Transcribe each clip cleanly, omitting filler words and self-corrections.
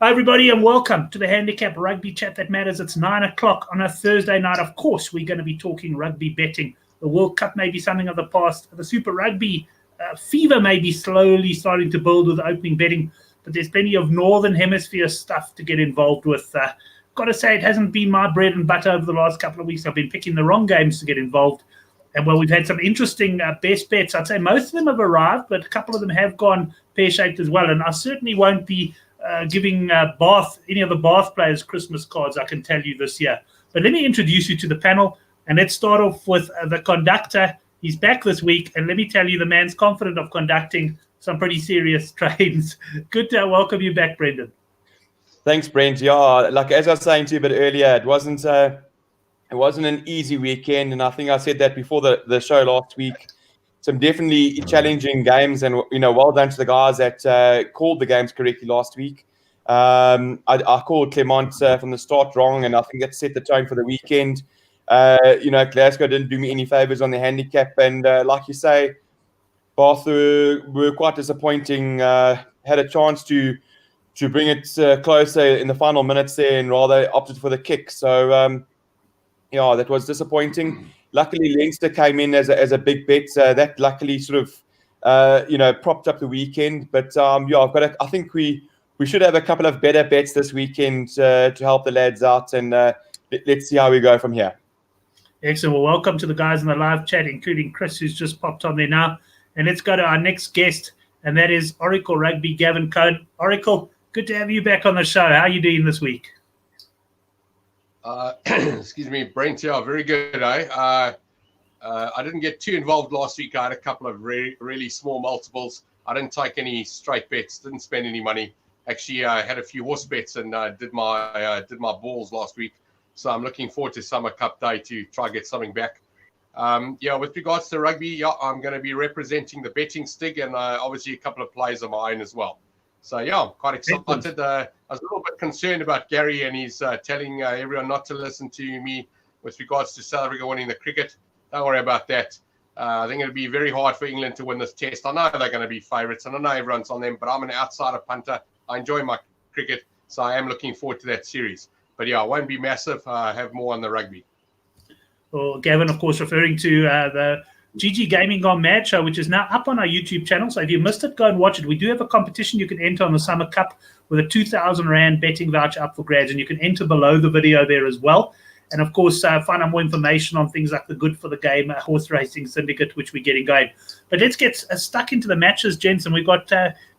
Hi, everybody, and welcome to the Handicap Rugby Chat that matters. It's 9 o'clock on a Thursday night. Of course, we're going to be talking rugby betting. The World Cup may be something of the past. The Super Rugby fever may be slowly starting to build with opening betting, but there's plenty of Northern Hemisphere stuff to get involved with. Got to say, it hasn't been my bread and butter over the last couple of weeks. I've been picking the wrong games to get involved. And we've had some interesting best bets. I'd say most of them have arrived, but a couple of them have gone pear-shaped as well. And I certainly won't be giving any of the Bath players Christmas cards, I can tell you this year. But let me introduce you to the panel, and let's start off with the Conductor. He's back this week, and let me tell you, the man's confident of conducting some pretty serious trades. Good to welcome you back, Brendon. Thanks, Brent. Yeah, like as I was saying to you a bit earlier, it wasn't an easy weekend, and I think I said that before the show last week. Some definitely challenging games, and well done to the guys that called the games correctly last week. I called Clermont from the start wrong, and I think that set the tone for the weekend. Glasgow didn't do me any favors on the handicap, and like you say, Bath were quite disappointing. Had a chance to bring it closer in the final minutes there, and rather opted for the kick. So that was disappointing. Luckily, Leinster came in as a big bet. That luckily sort of, propped up the weekend. But I think we should have a couple of better bets this weekend to help the lads out, and let's see how we go from here. Excellent. Well, welcome to the guys in the live chat, including Chris, who's just popped on there now. And let's go to our next guest, and that is Oracle Rugby, Gavin Cohn. Oracle, good to have you back on the show. How are you doing this week? Excuse me, Brent. Yeah, very good. I didn't get too involved last week. I had a couple of really small multiples. I didn't take any straight bets. Didn't spend any money. Actually, I had a few horse bets and did my balls last week. So I'm looking forward to Summer Cup Day to try get something back. With regards to rugby, I'm going to be representing the BettingStig, and obviously a couple of players of my own as well. So, I'm quite excited. I was a little bit concerned about Gary, and he's telling everyone not to listen to me with regards to South Africa winning the cricket. Don't worry about that. I think it'll be very hard for England to win this test. I know they're going to be favourites, and I know everyone's on them, but I'm an outsider punter. I enjoy my cricket, so I am looking forward to that series. But, it won't be massive. I have more on the rugby. Well, Gavin, of course, referring to the GG Gaming Gone Mad show, which is now up on our YouTube channel. So if you missed it, go and watch it. We do have a competition you can enter on the Summer Cup with a 2,000 Rand betting voucher up for grabs, and you can enter below the video there as well. And, of course, find out more information on things like the Good for the Game Horse Racing Syndicate, which we're getting going. But let's get stuck into the matches, gents. And we've got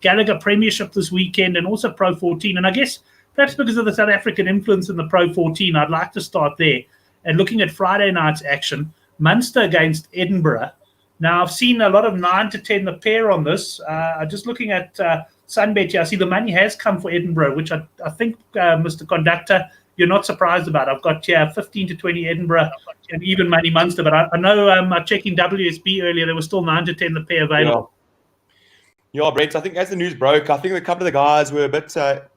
Gallagher Premiership this weekend and also Pro 14. And I guess perhaps because of the South African influence in the Pro 14, I'd like to start there. And looking at Friday night's action, Munster against Edinburgh. Now, I've seen a lot of 9 to 10 the pair on this. Just looking at Sunbet here, I see the money has come for Edinburgh, which I think, Mr. Conductor, you're not surprised about. I've got here 15 to 20 Edinburgh and even money Munster. But I know checking WSB earlier, there was still 9 to 10 the pair available. Yeah, Brent, I think as the news broke, I think a couple of the guys were a bit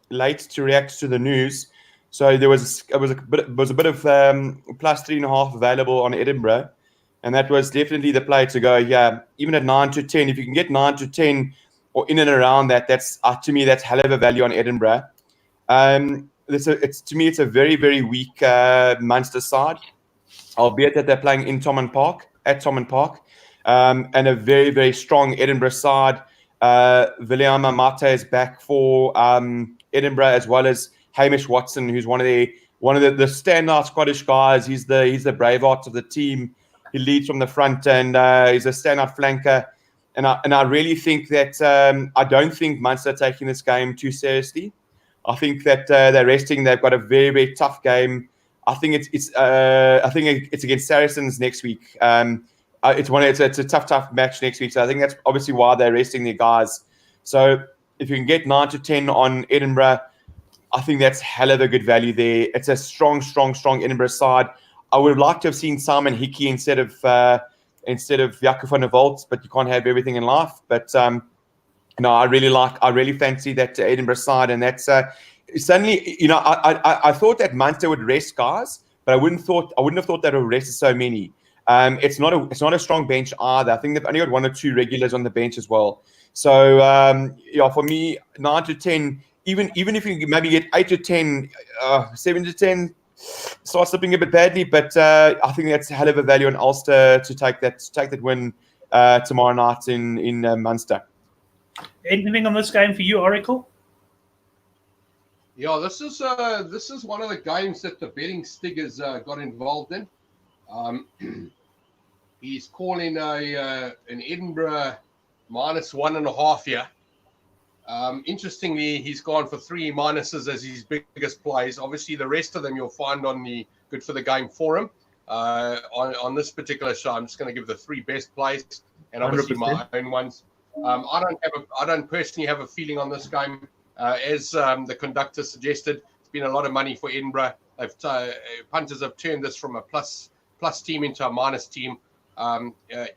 late to react to the news. So there was a bit of plus 3.5 available on Edinburgh, and that was definitely the play to go. Yeah, even at 9 to 10, if you can get 9 to 10 or in and around that, that's to me that's hell of a value on Edinburgh. It's a very, very weak Munster side, albeit that they're playing at Thomond Park, and a very, very strong Edinburgh side. Viliama Mate is back for Edinburgh, as well as Hamish Watson, who's one of the standout Scottish guys. He's the Braveheart of the team. He leads from the front, and he's a standout flanker. And I really think that I don't think Munster are taking this game too seriously. I think that they're resting. They've got a very, very tough game. I think it's against Saracens next week. It's a tough match next week. So I think that's obviously why they're resting their guys. So if you can get 9 to 10 on Edinburgh, I think that's hell of a good value there. It's a strong Edinburgh side. I would have liked to have seen Simon Hickey instead of Jaco van der Walt, but you can't have everything in life. But no, I really fancy that Edinburgh side, and that's suddenly, I thought that Munster would rest guys, but I wouldn't have thought that it would rest so many. It's not a strong bench either. I think they've only got 1 or 2 regulars on the bench as well. So for me, 9 to 10 even if you maybe get 8 to 10, 7 to 10, start slipping a bit badly. But I think that's a hell of a value on Ulster to take that win tomorrow night in Munster. Anything on this game for you, Oracle? Yeah, this is one of the games that the BettingStig has got involved in. He's calling an Edinburgh -1.5 here. Interestingly, he's gone for 3 minuses as his biggest plays. Obviously, the rest of them you'll find on the Good for the Game forum. On this particular show, I'm just going to give the 3 best plays and obviously 100%. My own ones. I don't personally have a feeling on this game. As the conductor suggested, it's been a lot of money for Edinburgh. Punters have turned this from a plus team into a minus team.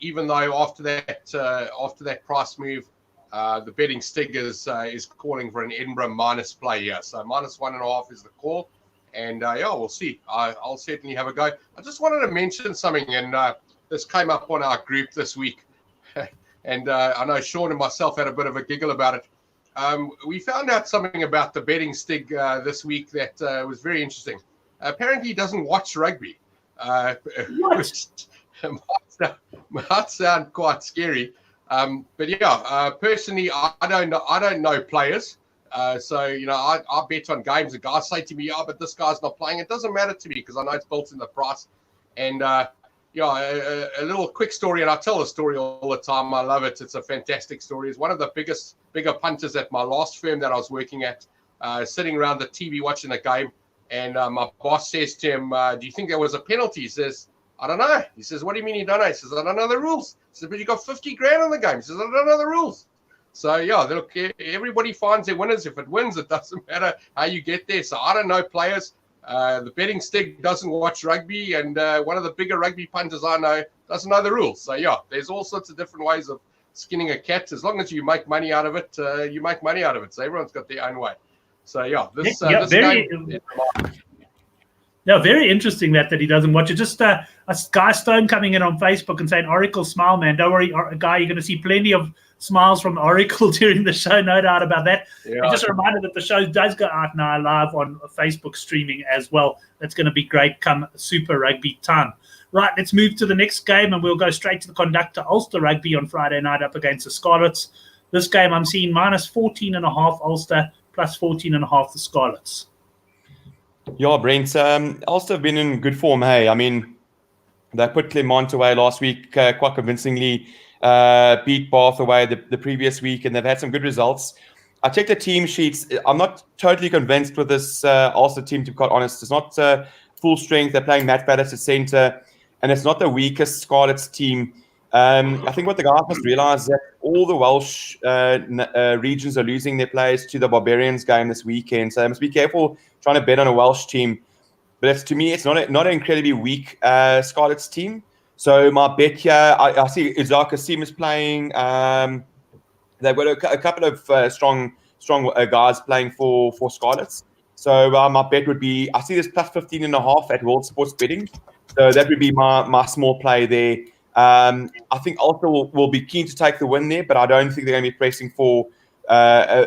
Even though after that price move, the BettingStig is calling for an Edinburgh minus play here. So -1.5 is the call. And we'll see. I'll certainly have a go. I just wanted to mention something, and this came up on our group this week. And I know Sean and myself had a bit of a giggle about it. We found out something about the BettingStig this week that was very interesting. Apparently, he doesn't watch rugby. Which might sound quite scary. But yeah, personally, I don't know players. So, I bet on games. And guys say to me, but this guy's not playing. It doesn't matter to me because I know it's built in the price. And a little quick story, and I tell the story all the time. I love it. It's a fantastic story. It's one of the bigger punters at my last firm that I was working at, sitting around the TV watching the game. And my boss says to him, do you think there was a penalty? He says, I don't know. He says, what do you mean you don't know? He says, I don't know the rules. He says, but you got 50 grand on the game. He says, I don't know the rules. So, look, everybody finds their winners. If it wins, it doesn't matter how you get there. So I don't know players. The BettingStig doesn't watch rugby, and one of the bigger rugby punters I know doesn't know the rules. So, there's all sorts of different ways of skinning a cat. As long as you make money out of it, you make money out of it. So everyone's got their own way. So, this game... No, very interesting that he doesn't watch it. Just a Guy Stone coming in on Facebook and saying, Oracle, smile, man. Don't worry, Guy, you're going to see plenty of smiles from Oracle during the show, no doubt about that. Yeah. And just a reminder that the show does go out now live on Facebook streaming as well. That's going to be great come Super Rugby time. Right, let's move to the next game, and we'll go straight to the Conductor Ulster Rugby on Friday night up against the Scarlets. This game I'm seeing -14.5 Ulster, +14.5 the Scarlets. Yeah, Brent. Ulster have been in good form, hey. I mean, they put Clermont away last week quite convincingly, beat Bath away the previous week, and they've had some good results. I checked the team sheets. I'm not totally convinced with this Ulster team, to be quite honest. It's not full strength. They're playing Matt Battis at centre, and it's not the weakest Scarlets team. I think what the guys must realise is that all the Welsh regions are losing their players to the Barbarians game this weekend. So they must be careful trying to bet on a Welsh team. But to me, it's not an incredibly weak Scarlets team. So my bet here, I see Isaac Asim is playing. They've got a couple of strong guys playing for Scarlets. So my bet would be, I see this +15.5 at World Sports Betting. So that would be my small play there. I think Ulster will be keen to take the win there, but I don't think they're going to be pressing for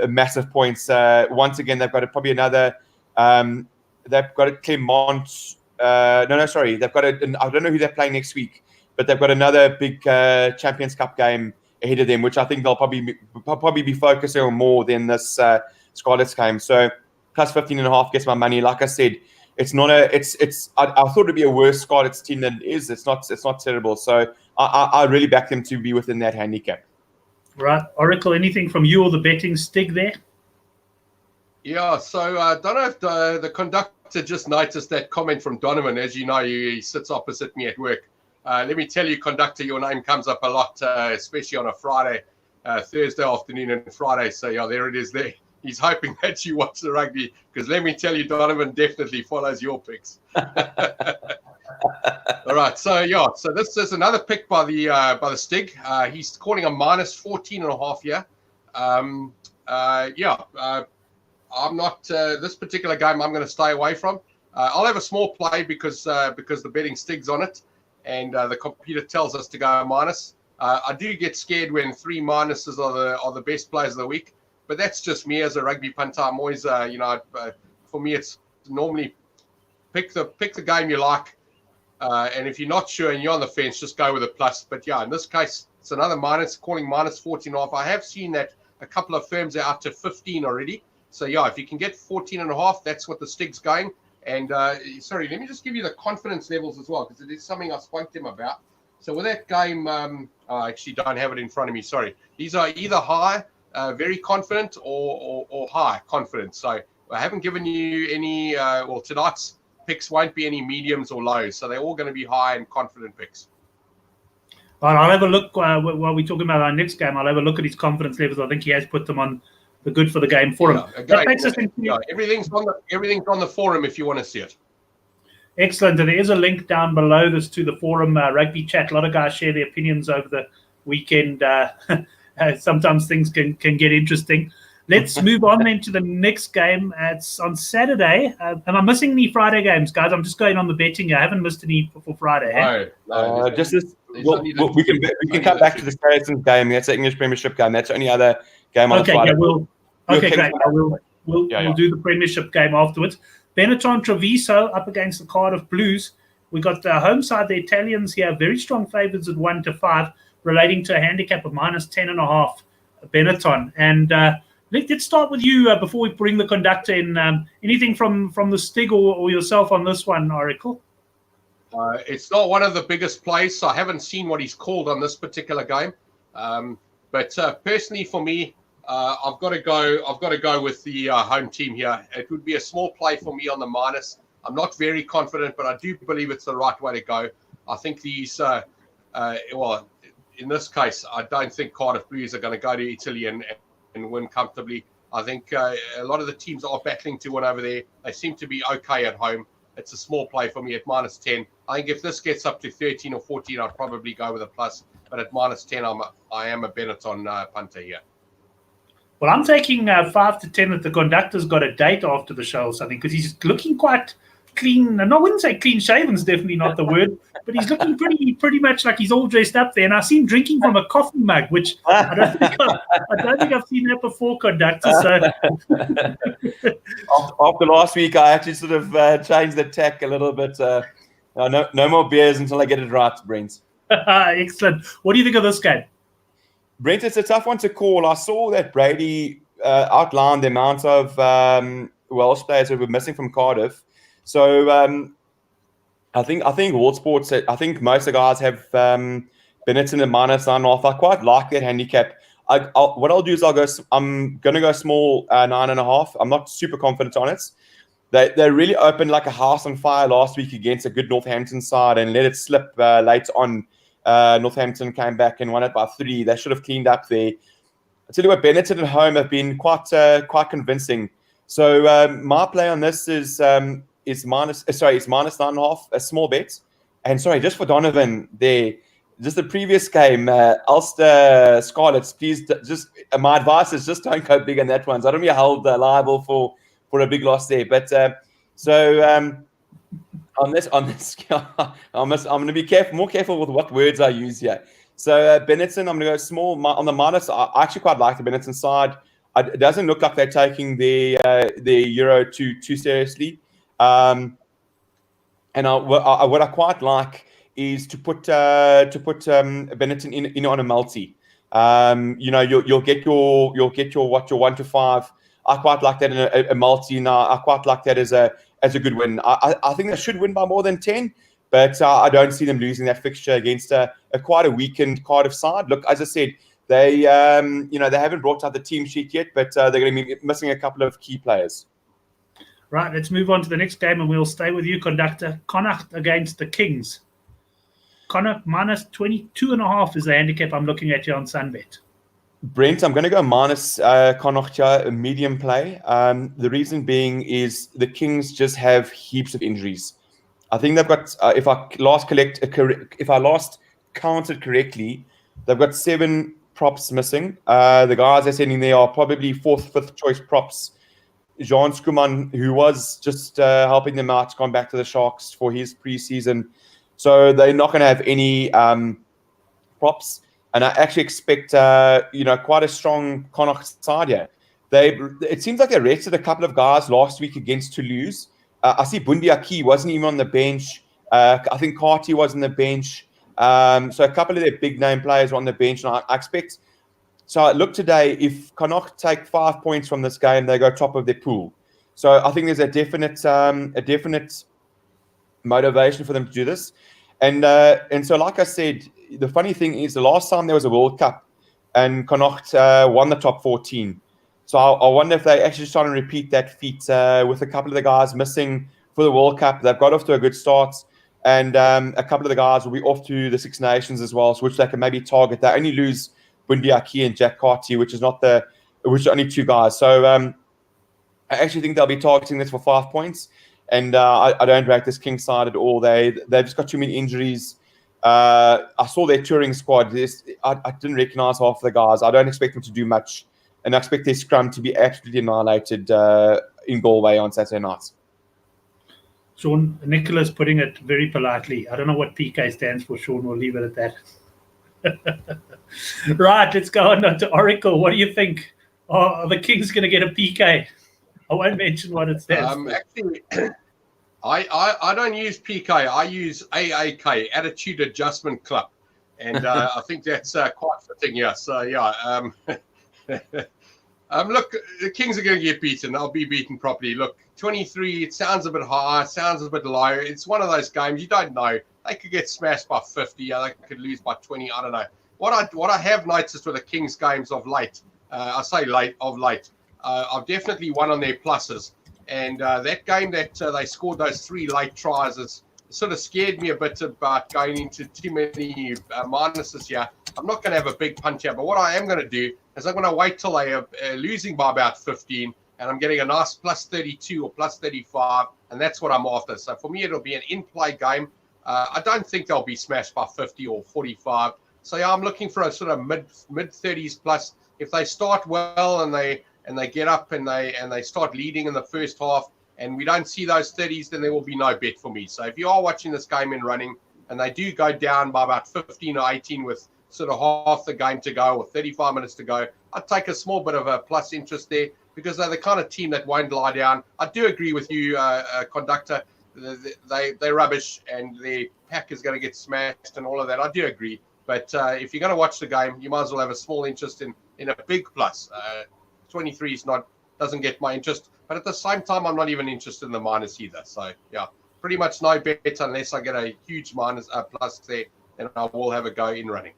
massive points. Once again, they've got probably another. They've got a Clermont. Sorry. They've got I don't know who they're playing next week, but they've got another big Champions Cup game ahead of them, which I think they'll probably be focusing on more than this Scarlets game. So +15.5 gets my money. Like I said, it's not I thought it'd be a worse Scarlets team than it is. It's not terrible. So I really back them to be within that handicap. Right, Oracle. Anything from you or the BettingStig there? Yeah. So I don't know if the conductor just noticed that comment from Donovan. As you know, he sits opposite me at work. Let me tell you, conductor, your name comes up a lot, especially on a Friday, Thursday afternoon and Friday. So there it is. There. He's hoping that you watch the rugby because let me tell you, Donovan definitely follows your picks. All right, so this is another pick by the Stig. He's calling a -14.5 here. I'm not this particular game. I'm going to stay away from. I'll have a small play because the BettingStig's on it, and the computer tells us to go minus. I do get scared when 3 minuses are the best plays of the week. but that's just me as a rugby punter. I'm always, for me, it's normally pick the game you like, and if you're not sure and you're on the fence, just go with a plus. But yeah, in this case, it's another minus, calling minus 14.5. I have seen that a couple of firms are out to 15 already. So yeah, if you can get 14.5, that's what the Stig's going. And sorry, let me just give you the confidence levels as well, because it is something I spoke to him about. So with that game, I actually don't have it in front of me. Sorry, these are either high, very confident, or high confidence. So I haven't given you any. Tonight's picks won't be any mediums or lows, so they're all going to be high and confident picks. All right, I'll have a look while we're talking about our next game. I'll have a look at his confidence levels. I think he has put them on the good for the game forum. Everything's on the forum if you want to see it. Excellent. And there is a link down below this to the forum rugby chat. A lot of guys share their opinions over the weekend. Sometimes things can get interesting. Let's move on then to the next game. It's on Saturday. Am I missing any Friday games, guys? I'm just going on the betting. I haven't missed any for Friday. No. We can come back to the Saracens game. That's the English Premiership game. That's the only other game on Friday. Great. We'll do the Premiership game afterwards. Benetton Treviso up against the Cardiff Blues. We got the home side, the Italians here, very strong favourites at 1-5, relating to a handicap of minus 10.5. Benetton. And let's start with you before we bring the conductor in. Anything from the Stig or yourself on this one, Oracle? It's not one of the biggest plays, so I haven't seen what he's called on this particular game. But personally, for me, I've got to go with the home team here. It would be a small play for me on the minus. I'm not very confident, but I do believe it's the right way to go. I think these, in this case, I don't think Cardiff Blues are going to go to Italy and win comfortably. I think a lot of the teams are battling to win over there. They seem to be okay at home. It's a small play for me at minus 10. I think if this gets up to 13 or 14, I'd probably go with a plus. But at minus 10, I am a Benetton punter here. Well, I'm taking 5 to 10 that the conductor's got a date after the show or something, because he's looking quite clean. And I wouldn't say clean shaven is definitely not the word, but he's looking pretty much like he's all dressed up there. And I see him drinking from a coffee mug, which I don't think I've seen that before, conductor. So after last week, I actually sort of changed the tack a little bit. No more beers until I get it right, Brent. Excellent. What do you think of this game? Brent, it's a tough one to call. I saw that Brady outlined the amount of Welsh players who were missing from Cardiff. So I think World Sports, I think most of the guys have Benetton at minus 9.5. I quite like that handicap. What I'll do is I'm going to go small 9.5. I'm not super confident on it. They really opened like a house on fire last week against a good Northampton side and let it slip late on. Northampton came back and won it by 3. They should have cleaned up there. I tell you what, Benetton at home have been quite convincing. So my play on this is minus 9.5, a small bet. And sorry, just for Donovan there, just the previous game, Ulster Scarlets, please just my advice is just don't go big on that one. So I don't be held liable for a big loss there. But on this, I'm going to be more careful with what words I use here. So Benetton, I'm going to go small on the minus. I actually quite like the Benetton side. It doesn't look like they're taking the Euro too seriously. And what I quite like is to put Benetton in on a multi. You'll get your 1-5. I quite like that in a multi. Now I quite like that as a good win. I think they should win by more than 10, but I don't see them losing that fixture against a quite a weakened Cardiff side. Look, as I said, they haven't brought out the team sheet yet, but they're going to be missing a couple of key players. Right, let's move on to the next game, and we'll stay with you, conductor. Connacht against the Kings. Connacht minus 22.5 is the handicap I'm looking at here on Sunbet. Brent, I'm going to go minus Connacht here, a medium play. The reason being is the Kings just have heaps of injuries. I think they've got, if I last counted correctly, they've got 7 props missing. The guys they're sending there are probably 4th, 5th choice props. Jean Skuman, who was just helping them out, gone back to the Sharks for his preseason. So they're not going to have any props. And I actually expect, quite a strong Connacht side here. it seems like they rested a couple of guys last week against Toulouse. I see Bundi Aki wasn't even on the bench. I think Carty was on the bench. So a couple of their big name players were on the bench, and I expect. So I look today, if Connacht take 5 points from this game, they go top of their pool. So I think there's a definite motivation for them to do this. And so, like I said, the funny thing is the last time there was a World Cup and Connacht won the top 14. So I wonder if they actually trying to repeat that feat with a couple of the guys missing for the World Cup. They've got off to a good start. And a couple of the guys will be off to the Six Nations as well, so which they can maybe target. They only lose Bundi Aki and Jack Carty, which are only two guys. So I actually think they'll be targeting this for 5 points. And I don't rate this Kings side at all. They've just got too many injuries. I saw their touring squad. I didn't recognise half of the guys. I don't expect them to do much. And I expect their scrum to be absolutely annihilated in Galway on Saturday night. Sean, Nicholas putting it very politely. I don't know what PK stands for, Sean. We'll leave it at that. Right, let's go on to Oracle. What do you think? Are the Kings going to get a PK? I won't mention what it stands for. Actually, I don't use PK. I use AAK, Attitude Adjustment Club. And I think that's quite fitting, yeah. So, yeah. Look, the Kings are going to get beaten. They'll be beaten properly. Look, 23, it sounds a bit high, sounds a bit low. It's one of those games you don't know. They could get smashed by 50, or they could lose by 20. I don't know. What I have noticed with the Kings games of late, I've definitely won on their pluses. And that game that they scored those 3 late tries has sort of scared me a bit about going into too many minuses here. I'm not going to have a big punch here, but what I am going to do is I'm going to wait till they are losing by about 15, and I'm getting a nice plus 32 or plus 35, and that's what I'm after. So for me, it'll be an in-play game. I don't think they'll be smashed by 50 or 45. So yeah, I'm looking for a sort of mid 30s plus. If they start well and they get up and they start leading in the first half, and we don't see those 30s, then there will be no bet for me. So if you are watching this game in running and they do go down by about 15 or 18 with sort of half the game to go or 35 minutes to go, I'd take a small bit of a plus interest there because they're the kind of team that won't lie down. I do agree with you, Conductor. They're rubbish and their pack is going to get smashed and all of that. I do agree. But if you're going to watch the game, you might as well have a small interest in a big plus. 23 doesn't get my interest. But at the same time, I'm not even interested in the minus either. So, yeah, pretty much no bet unless I get a huge minus plus there. Then I will have a go in running.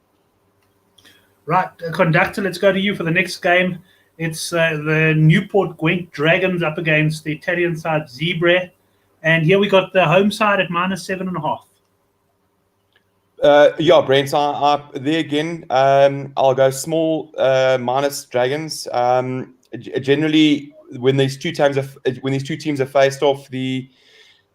Right, Conductor, let's go to you for the next game. It's the Newport Gwent Dragons up against the Italian side Zebra. And here we got the home side at minus 7.5. Yeah, Brent, there again, I'll go small minus Dragons. Generally, when these two teams are faced off, the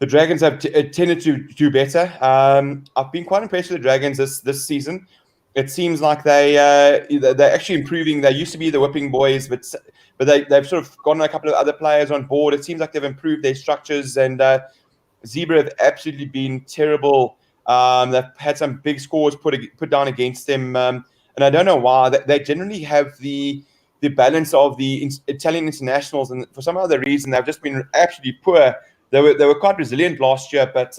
Dragons have tended to do better. I've been quite impressed with the Dragons this season. It seems like they're actually improving. They used to be the whipping boys, but they've sort of gotten a couple of other players on board. It seems like they've improved their structures, and Zebra have absolutely been terrible. They've had some big scores put down against them, and I don't know why. They generally have the balance of the Italian internationals, and for some other reason, they've just been absolutely poor. They were quite resilient last year, but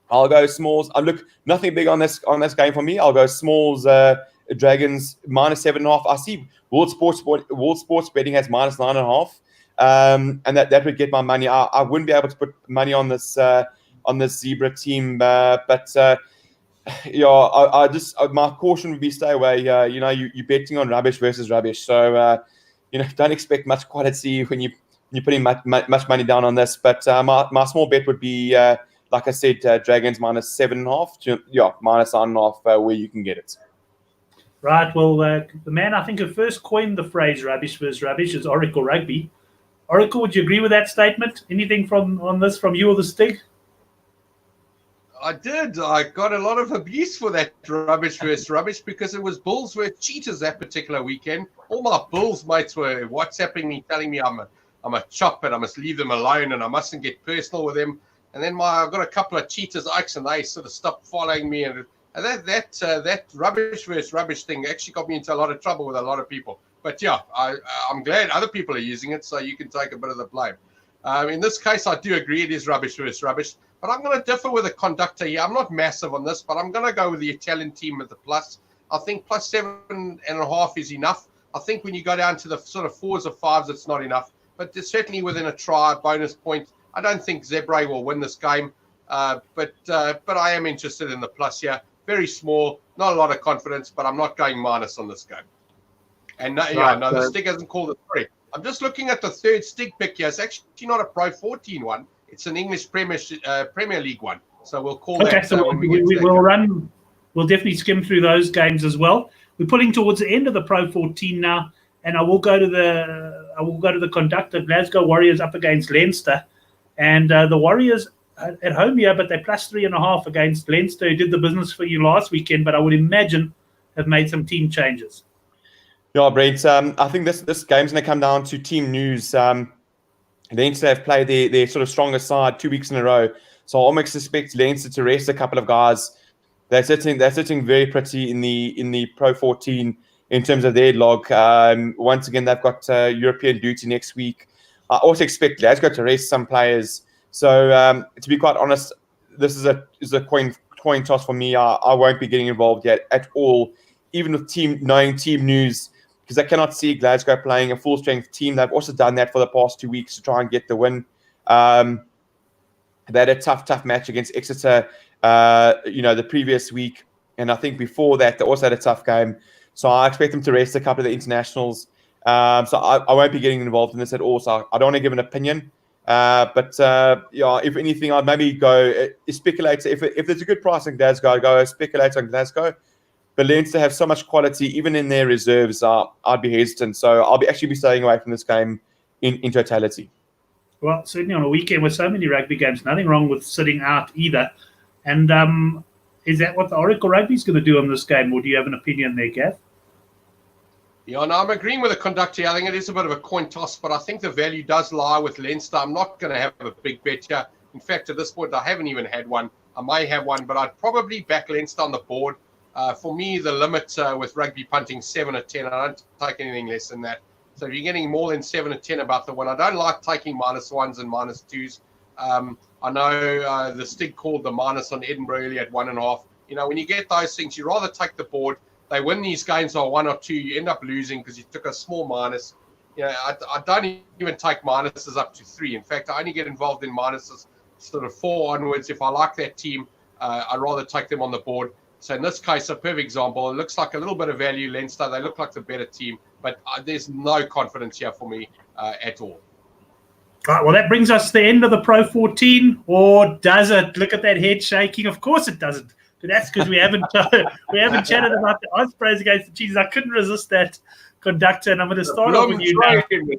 I'll go smalls. Look, nothing big on this game for me. I'll go smalls. Dragons minus 7.5. I see World Sports Betting has minus 9.5, and that would get my money. I wouldn't be able to put money on this Zebra team, but yeah, my caution would be stay away. You're betting on rubbish versus rubbish, so don't expect much quality when you're putting much money down on this. But my small bet would be, like I said, Dragons minus 7.5 to minus 9.5 where you can get it. Right. Well, the man I think who first coined the phrase "rubbish versus rubbish" is Oracle Rugby. Oracle, would you agree with that statement? Anything on this from you or the Stig? I did. I got a lot of abuse for that rubbish versus rubbish because it was Bulls were cheaters that particular weekend. All my Bulls mates were WhatsApping me, telling me I'm a chop and I must leave them alone and I mustn't get personal with them. And then I've got a couple of cheaters, Ikes, and they sort of stopped following me. And that rubbish versus rubbish thing actually got me into a lot of trouble with a lot of people But yeah, I'm glad other people are using it, so you can take a bit of the blame. In this case, I do agree it is rubbish versus rubbish, but I'm going to differ with the Conductor here. I'm not massive on this, but I'm going to go with the Italian team with the plus. I think plus 7.5 is enough. I think when you go down to the sort of 4s or 5s, it's not enough. But certainly within a try, bonus point, I don't think Zebre will win this game. But I am interested in the plus here. Very small, not a lot of confidence, but I'm not going minus on this game. And the Stig hasn't called it 3. I'm just looking at the third Stig pick here. It's actually not a Pro 14 one. It's an English Premier League one. So we'll call that. So we'll definitely skim through those games as well. We're pulling towards the end of the Pro 14 now, and I will go to the Conductor. Glasgow Warriors up against Leinster, and the Warriors at home here, but they're plus 3.5 against Leinster, who did the business for you last weekend, but I would imagine have made some team changes. Yeah, Brent. I think this game's going to come down to team news. Leinster have played their sort of strongest side 2 weeks in a row, so I almost expect Leinster to rest a couple of guys. They're sitting very pretty in the Pro 14 in terms of their log. Once again, they've got European duty next week. I also expect Glasgow to rest some players. So to be quite honest, this is a coin toss for me. I won't be getting involved yet at all, even with knowing team news, because I cannot see Glasgow playing a full strength team. They've also done that for the past 2 weeks to try and get the win. They had a tough match against Exeter, the previous week, and I think before that they also had a tough game. So I expect them to rest a couple of the internationals. So I won't be getting involved in this at all. So I don't want to give an opinion. But if anything, I'd maybe go speculate. If there's a good price in Glasgow, I'd go speculate on Glasgow. But Leinster have so much quality, even in their reserves. I'd be hesitant. So I'll actually be staying away from this game in totality. Well, certainly on a weekend with so many rugby games, nothing wrong with sitting out either. And is that what the Oracle Rugby is going to do on this game, or do you have an opinion there, Gav? Yeah, no, I'm agreeing with the Conductor. I think it is a bit of a coin toss, but I think the value does lie with Leinster. I'm not going to have a big bet here. In fact, at this point, I haven't even had one. I may have one, but I'd probably back Leinster on the board. For me, the limit with rugby punting 7 or 10. I don't take anything less than that. So if you're getting more than 7 or 10 about the win, I don't like taking -1s and -2s. I know the Stig called the minus on Edinburgh early at 1.5. When you get those things, you rather take the board. They win these games by 1 or 2. You end up losing because you took a small minus. I don't even take minuses up to 3. In fact, I only get involved in minuses sort of 4 onwards. If I like that team, I'd rather take them on the board. So in this case, a perfect example. It looks like a little bit of value, Leinster. They look like the better team, but there's no confidence here for me at all. All right, well, that brings us to the end of the Pro 14, or does it? Look at that head shaking. Of course it doesn't. But that's because we haven't chatted about the Ospreys against the Cheetahs. I couldn't resist that, Conductor, and I'm going to start off with you now. Time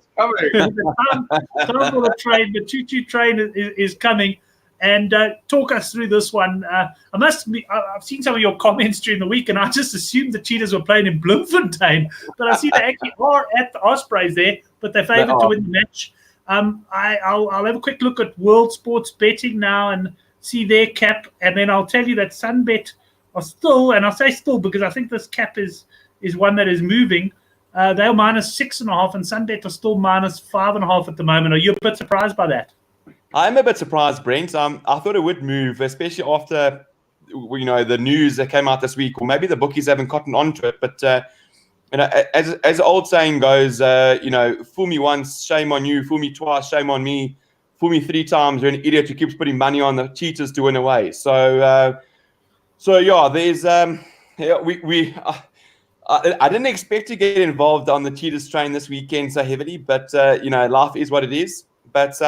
for the train. The choo-choo train is coming. And talk us through this one. I've seen some of your comments during the week, and I just assumed the Cheetahs were playing in Bloemfontein. But I see they actually are at the Ospreys there, but they're favoured to win the match. I'll have a quick look at World Sports Betting now and see their cap, and then I'll tell you that Sunbet are still, and I'll say still because I think this cap is one that is moving. They're -6.5, and Sunbet are still -5.5 at the moment. Are you a bit surprised by that? I'm a bit surprised, Brent. I thought it would move, especially after the news that came out this week, or maybe the bookies haven't gotten onto it. But as the old saying goes, fool me once, shame on you. Fool me twice, shame on me. Fool me 3 times, you're an idiot who keeps putting money on the Cheetahs to win away. So there's I didn't expect to get involved on the Cheetahs train this weekend so heavily, but life is what it is. But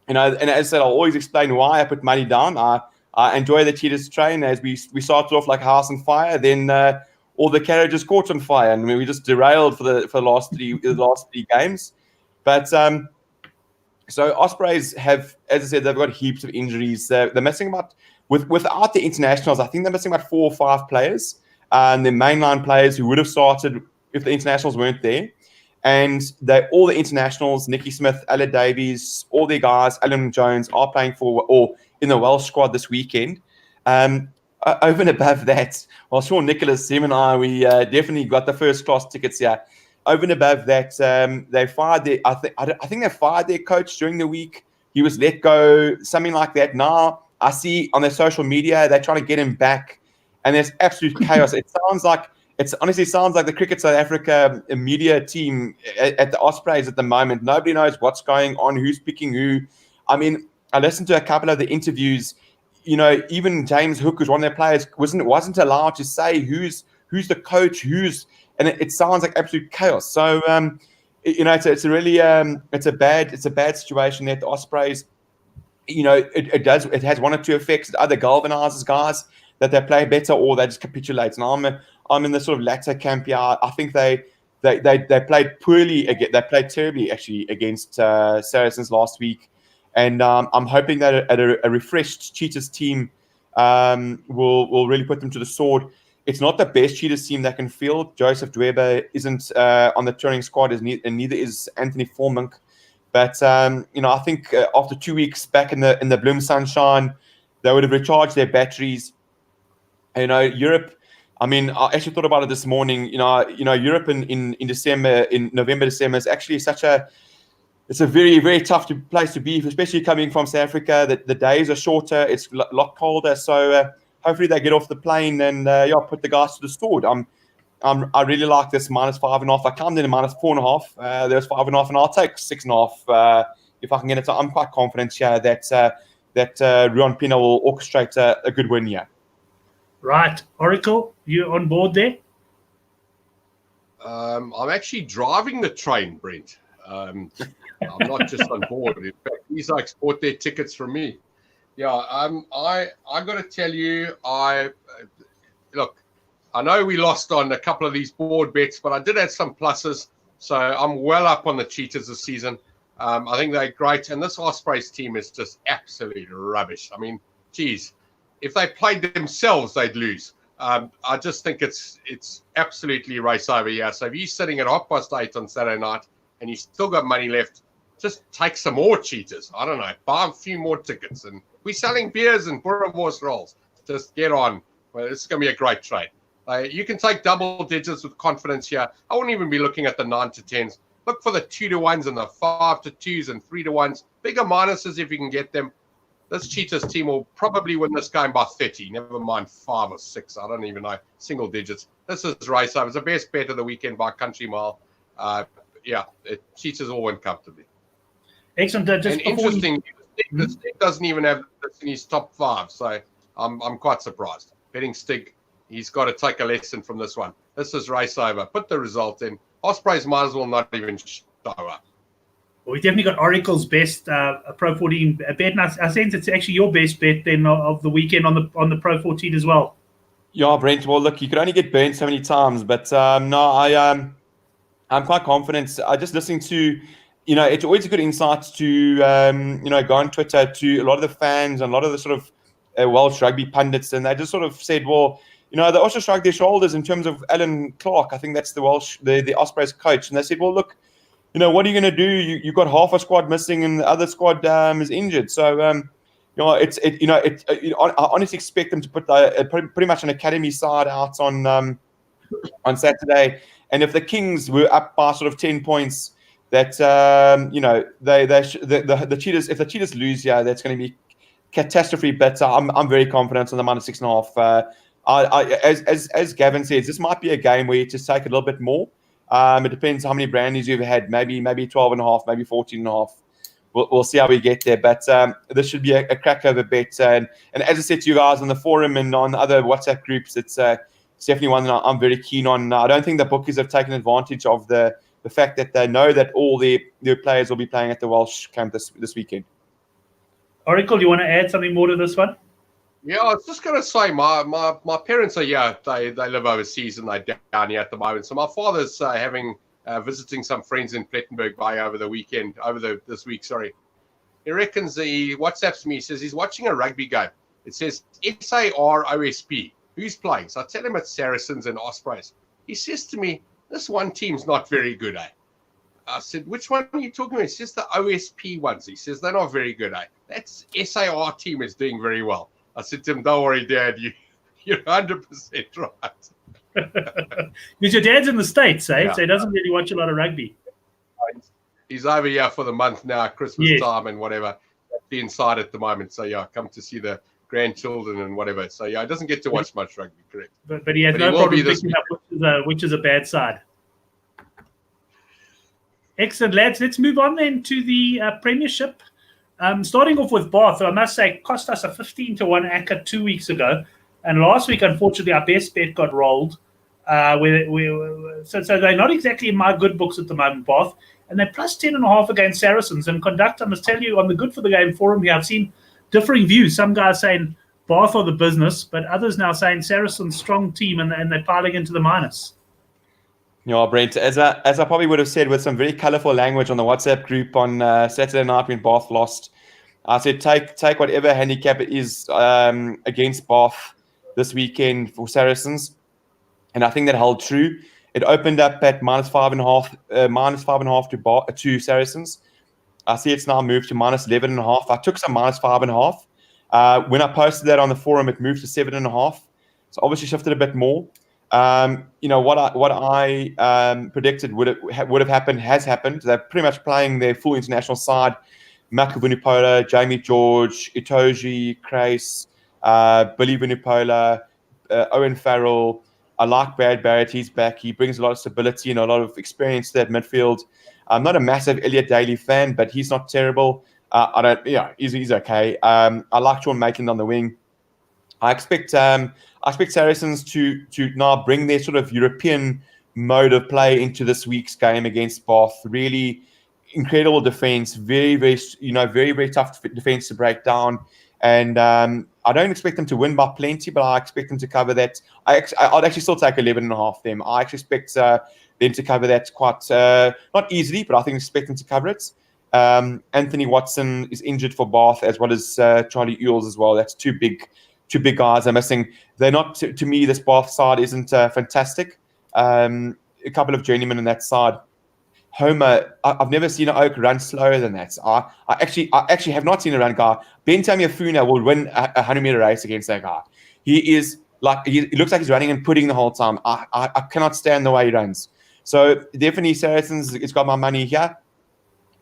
and as I said, I'll always explain why I put money down. I enjoy the Cheetahs train. As we started off like a house on fire, then all the carriages caught on fire, and we just derailed for the last three games. But so Ospreys have, as I said, they've got heaps of injuries. They're missing without the internationals, I think they're missing about 4 or 5 players, and the mainline players who would have started if the internationals weren't there. And all the internationals, Nicky Smith, Ella Davies, all their guys, Alan Jones, are playing for or in the Welsh squad this weekend. Over and above that, well, Sean Nicholas, him and I, we definitely got the first class tickets here. over and above that, they fired their. I think they fired their coach during the week. He was let go, something like that. Now I see on their social media they're trying to get him back, and there's absolute chaos. It honestly sounds like the Cricket South Africa media team at the Ospreys at the moment. Nobody knows what's going on, who's picking who. I mean, I listened to a couple of the interviews. Even James Hook, who's one of their players, wasn't allowed to say who's the coach, and it sounds like absolute chaos. So it's a really it's a bad situation there at the Ospreys. It has one or two effects. It either galvanizes guys that they play better, or they just capitulate. And I'm in the sort of latter camp here. I think they played poorly again. They played terribly actually against Saracens last week, and I'm hoping that a refreshed Cheetahs team will really put them to the sword. It's not the best Cheetahs team that can field. Joseph Dwebe isn't on the touring squad, and neither is Anthony Formink. But I think after 2 weeks back in the Bloom Sunshine, they would have recharged their batteries. Europe. I mean, I actually thought about it this morning. Europe in December, in November, December is actually it's a very, very tough place to be, especially coming from South Africa. The days are shorter. It's a lot colder. So hopefully they get off the plane and put the guys to the sword. I really like this -5.5. I come in at -4.5. There's 5.5, and I'll take 6.5 if I can get it. So I'm quite confident here that Ruan Pienaar will orchestrate a good win here. Right, Oracle, you on board there? I'm actually driving the train, Brent. I'm not just on board. In fact, these bought their tickets from me. Yeah, I got to tell you, look. I know we lost on a couple of these board bets, but I did have some pluses, so I'm well up on the Cheetahs this season. I think they're great, and this Ospreys team is just absolute rubbish. I mean, geez, if they played themselves, they'd lose. I just think it's absolutely race over here. So if you're sitting at 8:30 on Saturday night and you still got money left, just take some more Cheetahs. I don't know, buy a few more tickets, and we're selling beers and boerewors rolls. Just get on. Well, this is going to be a great trade. You can take double digits with confidence here. I wouldn't even be looking at the 9 to 10s. Look for the 2 to 1s and the 5 to 2s and 3 to 1s. Bigger minuses if you can get them. This Cheetahs team will probably win this game by 30. Never mind 5 or 6. I don't even know. Single digits. This is race over. It's the best bet of the weekend by country mile. Cheetahs all win comfortably. Excellent. And interesting, the Stig doesn't even have this in his top 5. So I'm quite surprised. BettingStig. He's got to take a lesson from this one. This is race over. Put the result in. Ospreys might as well not even show up. Well, we definitely got Oracle's best Pro 14 bet. And I sense it's actually your best bet then of the weekend on the Pro 14 as well. Yeah, Brent. Well, look, you could only get burnt so many times, but I'm quite confident. I just listening to, it's always a good insight to go on Twitter to a lot of the fans and a lot of the sort of Welsh rugby pundits, and they just sort of said, well, they also shrugged their shoulders in terms of Alan Clark. I think that's the Ospreys coach. And they said, well, look, what are you going to do? You've got half a squad missing and the other squad is injured. So, I honestly expect them to put pretty much an academy side out on Saturday. And if the Kings were up by sort of 10 points, that, the Cheetahs, if the Cheetahs lose here, that's going to be catastrophe. But I'm very confident on the -6.5. As Gavin says, this might be a game where you just take a little bit more. It depends how many brandies you've had. Maybe 12.5, maybe 14.5. We'll see how we get there. But this should be a crackover bet. And as I said to you guys on the forum and on other WhatsApp groups, it's definitely one that I'm very keen on. I don't think the bookies have taken advantage of the fact that they know that all their players will be playing at the Welsh camp this weekend. Oracle, do you want to add something more to this one? Yeah, I was just going to say, my parents are here. They live overseas and they're down here at the moment. So my father's visiting some friends in Plettenberg Bay over the weekend, this week. He reckons he WhatsApps me. He says he's watching a rugby game. It says SAROSP. Who's playing? So I tell him it's Saracens and Ospreys. He says to me, this one team's not very good, eh? I said, which one are you talking about? He says the OSP ones. He says they're not very good, eh? That's SAR team is doing very well. I said to him, don't worry, Dad, you're 100% right. Because your dad's in the States, eh? Yeah. So he doesn't really watch a lot of rugby. He's over here for the month now, Christmas Yes. time and whatever. The inside at the moment. So yeah, come to see the grandchildren and whatever. So yeah, he doesn't get to watch much rugby, correct? But he has But he no will problem be this picking up which is a bad side. Excellent, lads. Let's move on then to the Premiership. Starting off with Bath, I must say, cost us a 15-1 acca 2 weeks ago. And last week, unfortunately, our best bet got rolled. So they're not exactly in my good books at the moment, Bath. And they're plus 10.5 against Saracens. And Conductor, I must tell you, on the Good for the Game forum here, I've seen differing views. Some guys saying Bath are the business, but others now saying Saracens strong team, and they're piling into the minus. Yeah, Brent, as I probably would have said with some very colourful language on the WhatsApp group on Saturday night when Bath lost, I said take whatever handicap it is against Bath this weekend for Saracens, and I think that held true. It opened up at minus 5.5 to Saracens. I see it's now moved to minus 11.5. I took some minus 5.5. When I posted that on the forum, it moved to 7.5. So obviously shifted a bit more. What I predicted would have happened has happened. They're pretty much playing their full international side. Maka Vunipola, Jamie George, Itoji, Crace, Billy Vunipola, Owen Farrell. I like Brad Barrett. He's back. He brings a lot of stability and a lot of experience to that midfield. I'm not a massive Elliot Daly fan, but he's not terrible. He's okay. I like Sean Maitland on the wing. I expect Saracens to now bring their sort of European mode of play into this week's game against Bath. Really incredible defense, very, very, very, very tough defense to break down. And I don't expect them to win by plenty, but I expect them to cover that. I'd actually still take 11.5 them. I actually expect them to cover that quite not easily, but I think expect them to cover it. Anthony Watson is injured for Bath, as well as Charlie Eels as well. That's two big guys are missing. They're not, to me, this Bath side isn't fantastic. A couple of journeymen on that side. Homer, I've never seen an Oak run slower than that. I actually have not seen a run guy. Ben Tamiafuna will win a 100-meter race against that guy. He is like, he looks like he's running and pudding the whole time. I cannot stand the way he runs. So definitely Saracens, it's got my money here.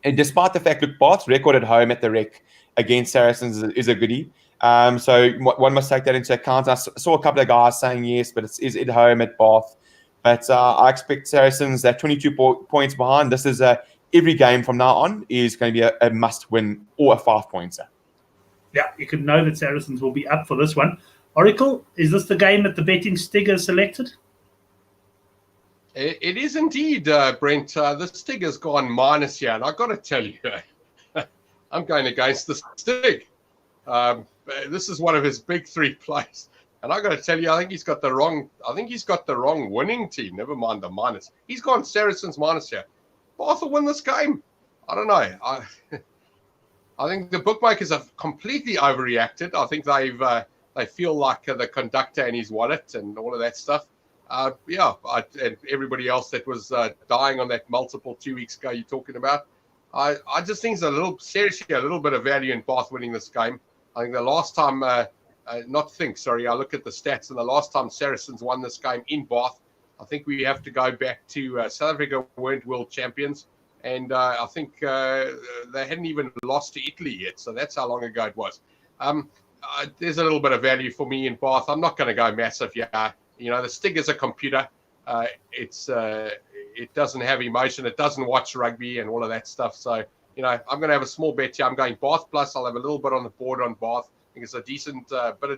And despite the fact, look, Bath's record at home at the Rec against Saracens is a goodie. So one must take that into account. I saw a couple of guys saying yes, but it's at home at Bath. But I expect Saracens, that 22 points behind. This is every game from now on is going to be a must-win or a 5-pointer. Yeah, you can know that Saracens will be up for this one. Oracle, is this the game that the BettingStig has selected? It is indeed, Brent. The Stig has gone minus here, and I've got to tell you, I'm going against the Stig. This is one of his big three plays. And I got to tell you, I think he's got the wrong winning team. Never mind the minus. He's gone Saracens minus here. Bath will win this game. I don't know. I think the bookmakers have completely overreacted. I think they feel like the Conductor and his wallet and all of that stuff. And everybody else that was dying on that multiple 2 weeks ago you're talking about. I just think there's a little bit of value in Bath winning this game. I think the last time. I look at the stats, and the last time Saracens won this game in Bath, I think we have to go back to South Africa weren't world champions, and I think they hadn't even lost to Italy yet, so that's how long ago it was. There's a little bit of value for me in Bath. I'm not going to go massive here. The Stig is a computer. It doesn't have emotion. It doesn't watch rugby and all of that stuff. So, I'm going to have a small bet here. I'm going Bath plus. I'll have a little bit on the board on Bath. I think it's a decent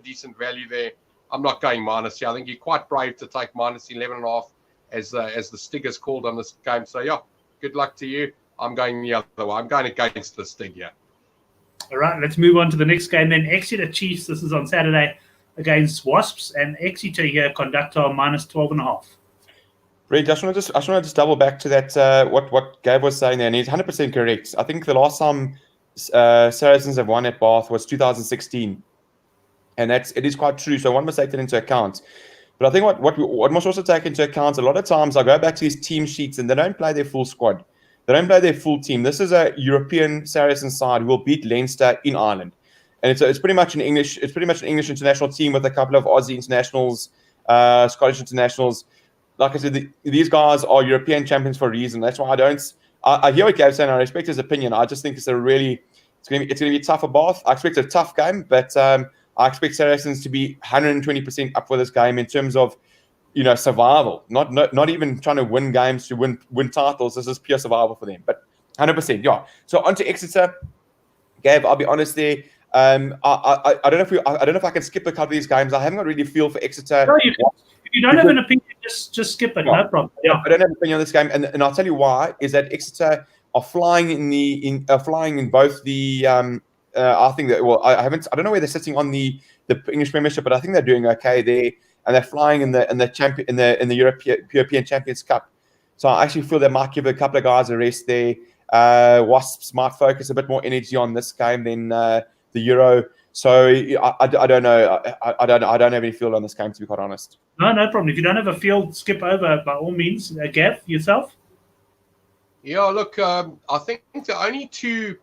decent value there. I'm not going minus here. I think you're quite brave to take minus 11.5 as the Stig is called on this game. So, yeah, good luck to you. I'm going the other way. I'm going against the Stig here. All right, let's move on to the next game then. Exeter Chiefs, this is on Saturday against Wasps, and Exeter here, Conductor minus 12.5. Brent, I just want to just double back to that, what Gav was saying there, and he's 100% correct. I think the last time Saracens have won at Bath was 2016, and it is quite true. So one must take that into account. But I think what must also take into account, a lot of times I go back to these team sheets and they don't play their full squad. They don't play their full team. This is a European Saracen side who will beat Leinster in Ireland, and it's pretty much an English international team with a couple of Aussie internationals Scottish internationals. Like I said, these guys are European champions for a reason. That's why I hear what Gav's saying. I respect his opinion. I just think it's going to be tough for Bath. I expect a tough game, but I expect Saracens to be 120% up for this game in terms of survival. Not even trying to win games to win titles. This is pure survival for them. But 100%, yeah. So on to Exeter, Gav. I'll be honest there. I don't know if I can skip a couple of these games. I haven't got really a feel for Exeter. No, if you don't have an opinion, just skip it. No problem. Yeah. I don't have an opinion on this game, and I'll tell you why. Is that Exeter are flying in both the I think that I don't know where they're sitting on the English Premiership, but I think they're doing okay there, and they're flying in the European Champions Cup. So I actually feel they might give a couple of guys a rest there. Wasps might focus a bit more energy on this game than the Euro. So I don't know. I don't have any feel on this game, to be quite honest. No problem. If you don't have a feel, skip over by all means. Gav, yourself? Yeah, look, I think the only two.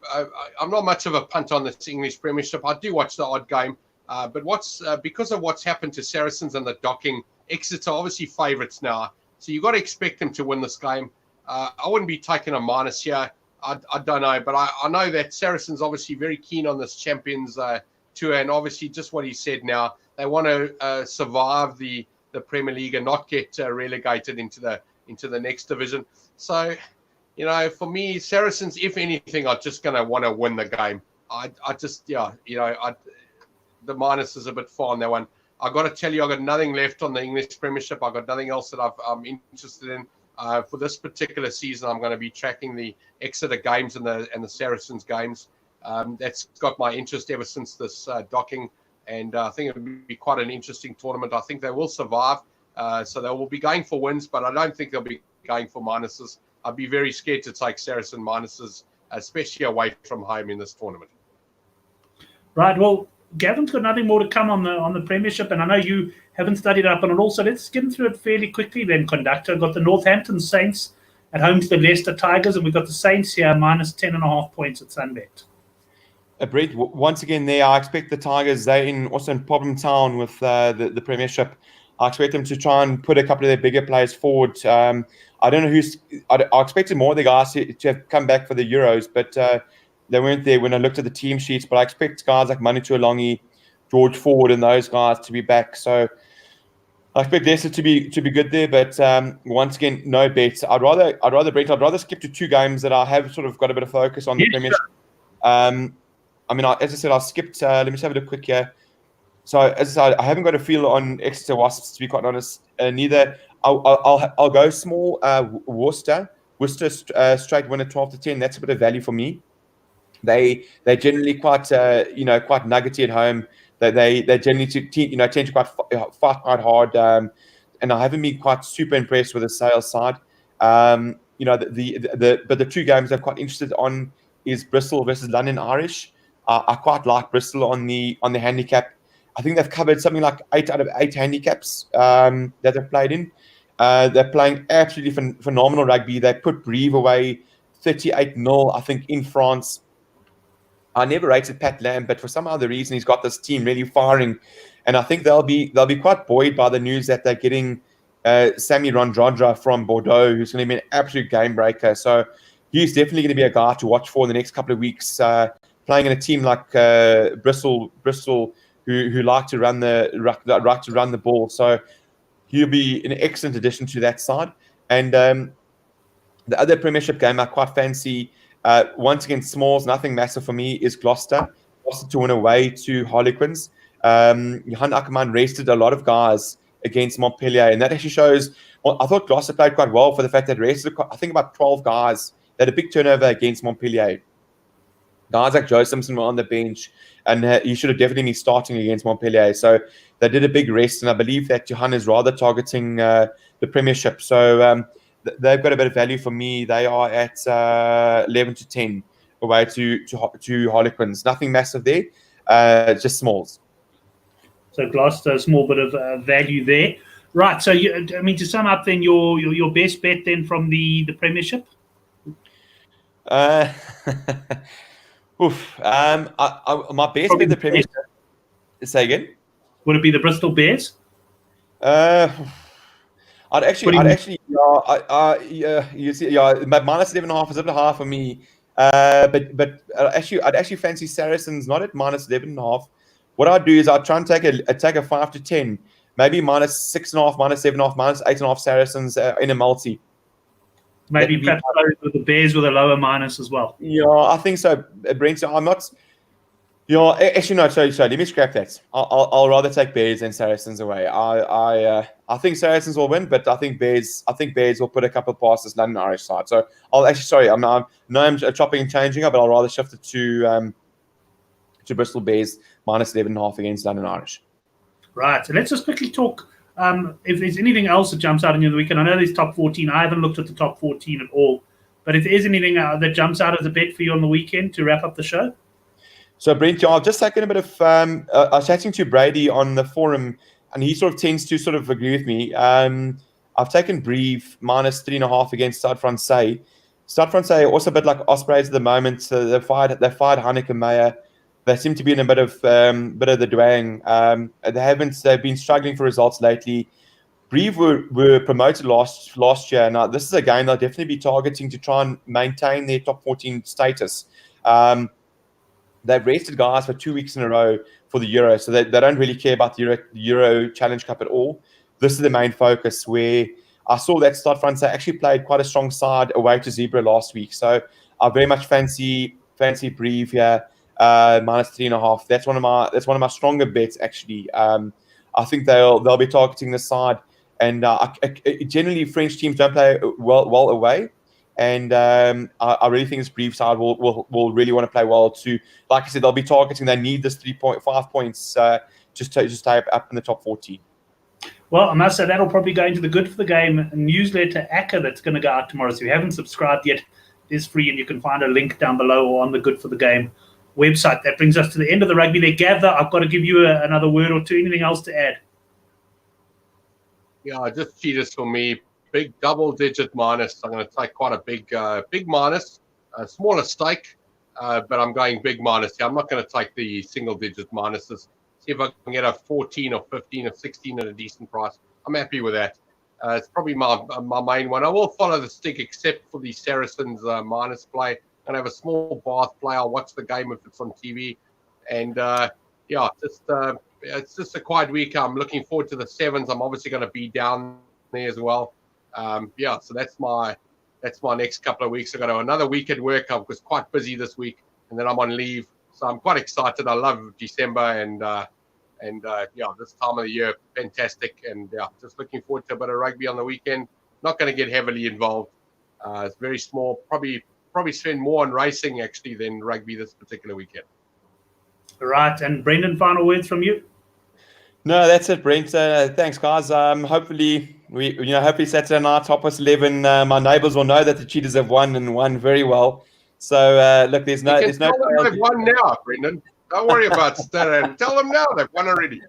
I'm not much of a punt on this English Premiership. I do watch the odd game, but because of what's happened to Saracens and the docking, Exeter are obviously favourites now. So you've got to expect them to win this game. I wouldn't be taking a minus here. I don't know, but I know that Saracens obviously very keen on this Champions Tour, and obviously just what he said now, they want to survive the Premier League and not get relegated into the next division. So, for me, Saracens, if anything, are just going to want to win the game. The minus is a bit far on that one. I've got to tell you, I've got nothing left on the English Premiership. I've got nothing else that I'm interested in. For this particular season, I'm going to be tracking the Exeter games and the Saracens games. That's got my interest ever since this docking, and I think it will be quite an interesting tournament. I think they will survive, so they will be going for wins, but I don't think they'll be going for minuses. I'd be very scared to take Saracen minuses, especially away from home in this tournament. Right. Well, Gavin's got nothing more to come on the Premiership, and I know you haven't studied up on it all, so let's skim through it fairly quickly then, Conductor. Got the Northampton Saints at home to the Leicester Tigers, and we've got the Saints here minus 10.5 points at Sunbet. Brett, once again there, I expect the Tigers, they're also in problem town with the Premiership. I expect them to try and put a couple of their bigger players forward. I don't know I expected more of the guys to have come back for the Euros, but they weren't there when I looked at the team sheets. But I expect guys like Manitou Alongi, George Ford, and those guys to be back. So I expect Leicester to be good there. But once again, no bets. I'd rather skip to two games that I have sort of got a bit of focus on the Premiership. As I said, I skipped. Let me just have a look quick here. So as I said, I haven't got a feel on Exeter Wasps, to be quite honest. Neither. I'll go small. Worcester straight winner 12-10. That's a bit of value for me. They're generally quite quite nuggety at home. They generally tend to fight quite hard. And I haven't been quite super impressed with the sales side. But the two games I'm quite interested on is Bristol versus London Irish. I quite like Bristol on the handicap. I think they've covered something like 8 out of 8 handicaps that they've played in. They're playing absolutely phenomenal rugby. They put Brive away 38-0, I think, in France. I never rated Pat Lam, but for some other reason, he's got this team really firing, and I think they'll be quite buoyed by the news that they're getting Sammy Rondrodra from Bordeaux, who's going to be an absolute game breaker. So he's definitely going to be a guy to watch for in the next couple of weeks. Playing in a team like Bristol, who like to run the ball, so he'll be an excellent addition to that side. And the other Premiership game I quite fancy. Once again, smalls, nothing massive for me, is Gloucester. Gloucester to win away to Harlequins. Johan Ackermann rested a lot of guys against Montpellier, and that actually shows. Well, I thought Gloucester played quite well for the fact that rested, I think, about 12 guys. They had a big turnover against Montpellier. Guys like Joe Simpson were on the bench, and he should have definitely been starting against Montpellier. So they did a big rest, and I believe that Johan is rather targeting the Premiership. So they've got a bit of value for me. They are at 11-10 away to Harlequins. Nothing massive there, just smalls. So Gloucester, a small bit of value there. Right. So to sum up, then your best bet then from the Premiership. My best bet the Premiership. Say again. Would it be the Bristol Bears? I'd actually, you see, but minus 11.5 is a bit high for me. But I'd actually fancy Saracens not at minus 11.5. What I'd do is I'd try and take a 5 to 10, maybe minus 6.5, minus 7.5, minus 8.5 Saracens in a multi. Maybe perhaps with the Bears with a lower minus as well. Yeah, I think so, Brent. I'm not. Yeah, actually no. So let me scrap that. I'll rather take Bears than Saracens away. I think Saracens will win, but I think Bears will put a couple of passes London Irish side. So I'll actually I'm chopping and changing up, but I'll rather shift it to Bristol Bears minus 11.5 against London Irish. Right. So let's just quickly talk. If there's anything else that jumps out in the weekend, I know there's top 14. I haven't looked at the top 14 at all, but if there is anything that jumps out as a bet for you on the weekend to wrap up the show. So, Brent, I've just taken a bit of. I was chatting to Brady on the forum, and he sort of tends to sort of agree with me. I've taken Brive minus 3.5 against Stade Francais. Stade Francais also a bit like Ospreys at the moment. So they fired Heineken Meyer. They seem to be in a bit of the dwang. They've been struggling for results lately. Brive were promoted last year. Now this is a game they'll definitely be targeting to try and maintain their top 14 status. They've rested guys for 2 weeks in a row for the Euro, so they don't really care about the Euro Challenge Cup at all. This is the main focus, where I saw that Stade Francais actually played quite a strong side away to Zebra last week. So I very much fancy Brive here, minus 3.5. That's one of my stronger bets, actually. I think they'll be targeting this side. And generally, French teams don't play well away. And I really think this Brive side will really want to play well too. Like I said, they'll be targeting. They need this 3.5 points just to stay up in the top 14. Well, I must say that'll probably go into the Good for the Game newsletter ACCA that's going to go out tomorrow. So if you haven't subscribed yet, it is free, and you can find a link down below or on the Good for the Game website. That brings us to the end of the Rugby League Gather. I've got to give you another word or two. Anything else to add? Yeah, just cheaters for me. Big double-digit minus. I'm going to take quite a big minus, a smaller stake, but I'm going big minus here. I'm not going to take the single-digit minuses. See if I can get a 14 or 15 or 16 at a decent price. I'm happy with that. It's probably my main one. I will follow the stick except for the Saracens minus play. And have a small Bath play. I'll watch the game if it's on TV. And it's just a quiet week. I'm looking forward to the sevens. I'm obviously going to be down there as well. So that's my next couple of weeks. I got another week at work. I was quite busy this week, and then I'm on leave. So I'm quite excited. I love December and this time of the year, fantastic. And just looking forward to a bit of rugby on the weekend. Not going to get heavily involved. It's very small. Probably spend more on racing actually than rugby this particular weekend. Right, and Brendon, final words from you. No, that's it, Brent. Thanks, guys. Hopefully Saturday night, 11:30. My neighbours will know that the Cheetahs have won and won very well. So look, there's no. They've won now, Brendon. Don't worry about Saturday. Tell them now they've won already.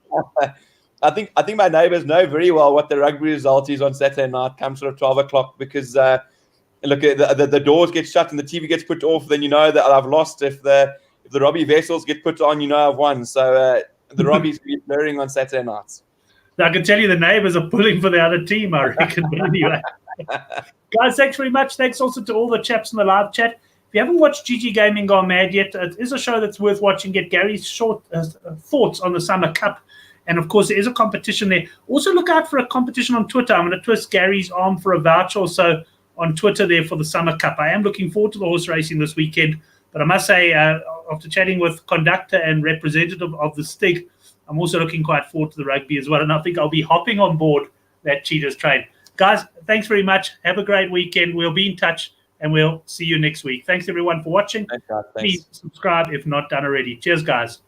I think my neighbours know very well what the rugby result is on Saturday night, come sort of 12 o'clock, because look, the doors get shut and the TV gets put off. Then you know that I've lost. If the Robbie Wessels get put on, you know I've won. So the Robbies will be blurring on Saturday nights. I can tell you the neighbours are pulling for the other team, I reckon. But anyway, guys, thanks very much. Thanks also to all the chaps in the live chat. If you haven't watched GG Gaming Gone Mad yet, it is a show that's worth watching. Get Gary's short thoughts on the Summer Cup. And, of course, there is a competition there. Also, look out for a competition on Twitter. I'm going to twist Gary's arm for a voucher or so on Twitter there for the Summer Cup. I am looking forward to the horse racing this weekend. But I must say, after chatting with Conductor and representative of the Stig, I'm also looking quite forward to the rugby as well. And I think I'll be hopping on board that Cheetahs train. Guys, thanks very much. Have a great weekend. We'll be in touch, and we'll see you next week. Thanks, everyone, for watching. Thanks. Please subscribe if not done already. Cheers, guys.